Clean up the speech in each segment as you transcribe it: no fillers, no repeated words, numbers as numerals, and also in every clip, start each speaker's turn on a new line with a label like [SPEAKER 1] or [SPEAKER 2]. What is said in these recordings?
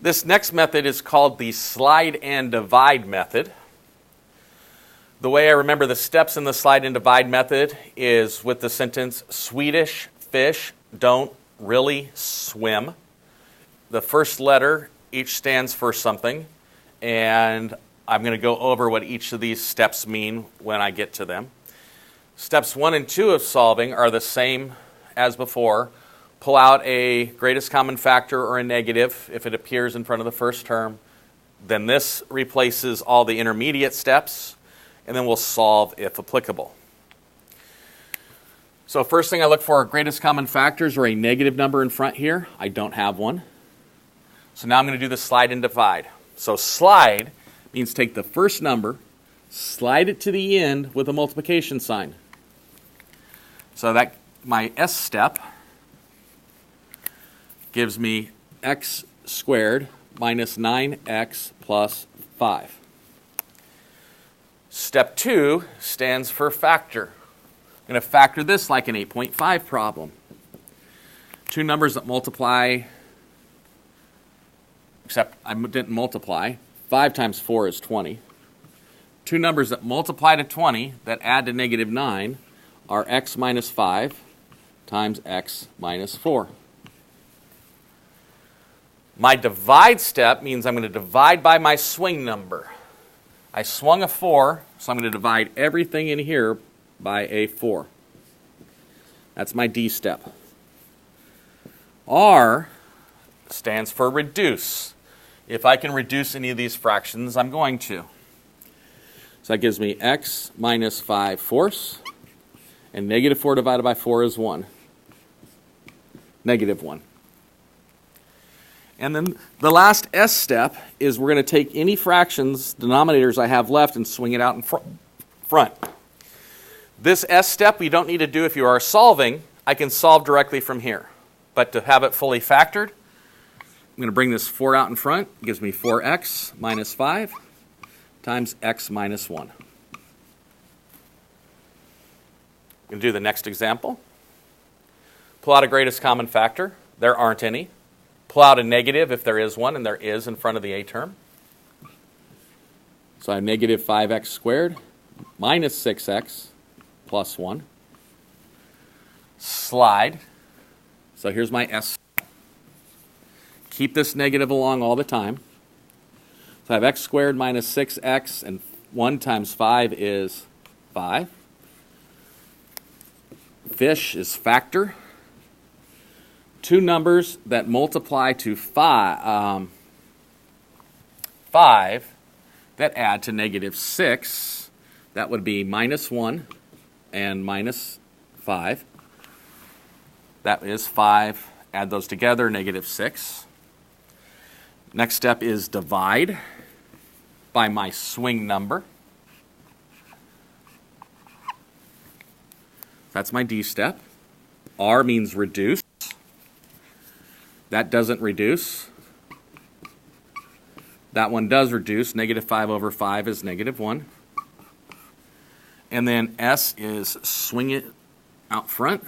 [SPEAKER 1] This next method is called the slide and divide method. The way I remember the steps in the slide and divide method is with the sentence, Swedish fish don't really swim. The first letter each stands for something, and I'm going to go over what each of these steps mean when I get to them. Steps 1 and 2 of solving are the same as before. Pull out a greatest common factor or a negative if it appears in front of the first term. Then this replaces all the intermediate steps, and then we'll solve if applicable. So first thing I look for are greatest common factors or a negative number in front here. I don't have one. So now I'm going to do the slide and divide. So slide means take the first number, slide it to the end with a multiplication sign. So that my S step gives me x squared minus 9x plus 5. Step 2 stands for factor. I'm going to factor this like an 8.5 problem. Two numbers that multiply, except I didn't multiply. 5 times 4 is 20. Two numbers that multiply to 20 that add to negative 9 are x minus 5 times x minus 4. My divide step means I'm going to divide by my swing number. I swung a 4, so I'm going to divide everything in here by a 4. That's my D step. R stands for reduce. If I can reduce any of these fractions, I'm going to. So that gives me x minus 5 fourths, and negative 4 divided by 4 is 1. Negative 1. And then the last S step is we're going to take any fractions, denominators I have left, and swing it out in front. This S step you don't need to do if you are solving. I can solve directly from here. But to have it fully factored, I'm going to bring this 4 out in front. It gives me 4x minus 5 times x minus 1. I'm going to do the next example. Pull out a greatest common factor. There aren't any. Pull out a negative if there is one, and there is in front of the A term. So I have negative 5x squared minus 6x plus 1. Slide. So here's my S. Keep this negative along all the time. So I have x squared minus 6x, and 1 times 5 is 5. Fish is factor. Two numbers that multiply to 5 that add to negative 6. That would be minus 1 and minus 5. That is 5. Add those together, negative 6. Next step is divide by my swing number. That's my D step. R means reduce. That doesn't reduce. That one does reduce. Negative 5 over 5 is negative 1. And then S is swing it out front.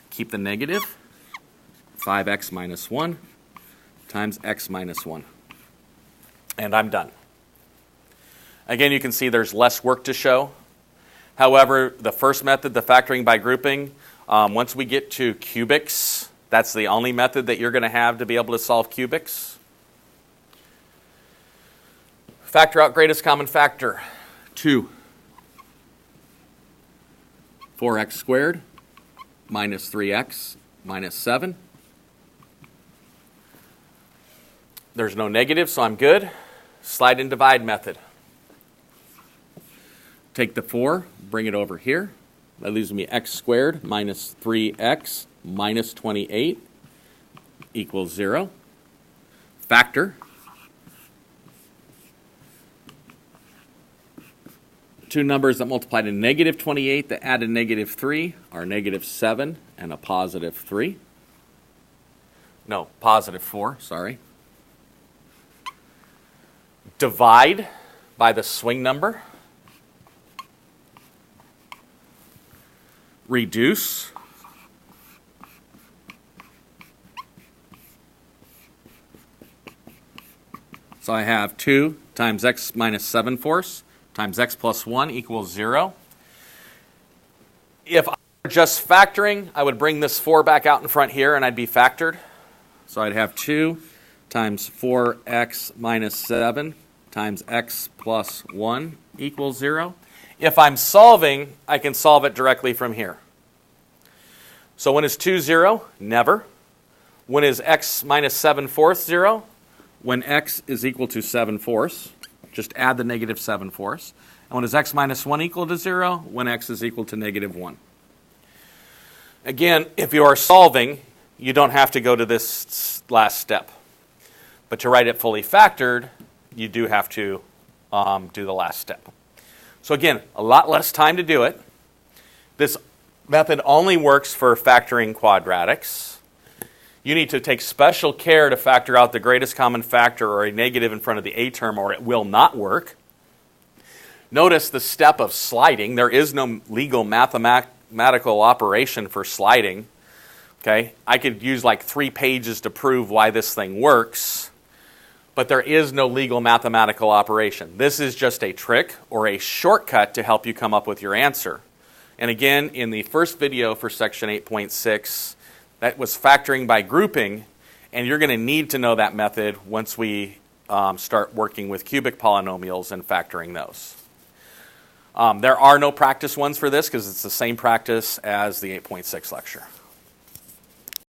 [SPEAKER 1] Keep the negative. 5x minus 1 times x minus 1. And I'm done. Again, you can see there's less work to show. However, the first method, the factoring by grouping, once we get to cubics, that's the only method that you're going to have to be able to solve cubics. Factor out greatest common factor. 2. 4x squared minus 3x minus 7. There's no negative, so I'm good. Slide and divide method. Take the 4, bring it over here. That leaves me x squared minus 3x minus 28 equals 0. Factor. Two numbers that multiply to negative 28 that add to negative 3 are negative 7 and a positive 3. No, positive 4, sorry. Divide by the swing number. Reduce. So I have 2 times x minus 7 fourths times x plus 1 equals 0. If I were just factoring, I would bring this 4 back out in front here and I'd be factored. So I'd have 2 times 4x minus 7 times x plus 1 equals 0. If I'm solving, I can solve it directly from here. So when is 2 0? Never. When is x minus 7 fourths 0? When x is equal to 7 fourths. Just add the negative 7 fourths. And when is x minus 1 equal to 0? When x is equal to negative 1. Again, if you are solving, you don't have to go to this last step. But to write it fully factored, you do have to do the last step. So again, a lot less time to do it. This method only works for factoring quadratics. You need to take special care to factor out the greatest common factor or a negative in front of the a term, or it will not work. Notice the step of sliding. There is no legal mathematical operation for sliding. Okay, I could use like 3 pages to prove why this thing works, but there is no legal mathematical operation. This is just a trick or a shortcut to help you come up with your answer. And again, in the first video for section 8.6, that was factoring by grouping, and you're going to need to know that method once we start working with cubic polynomials and factoring those. There are no practice ones for this because it's the same practice as the 8.6 lecture.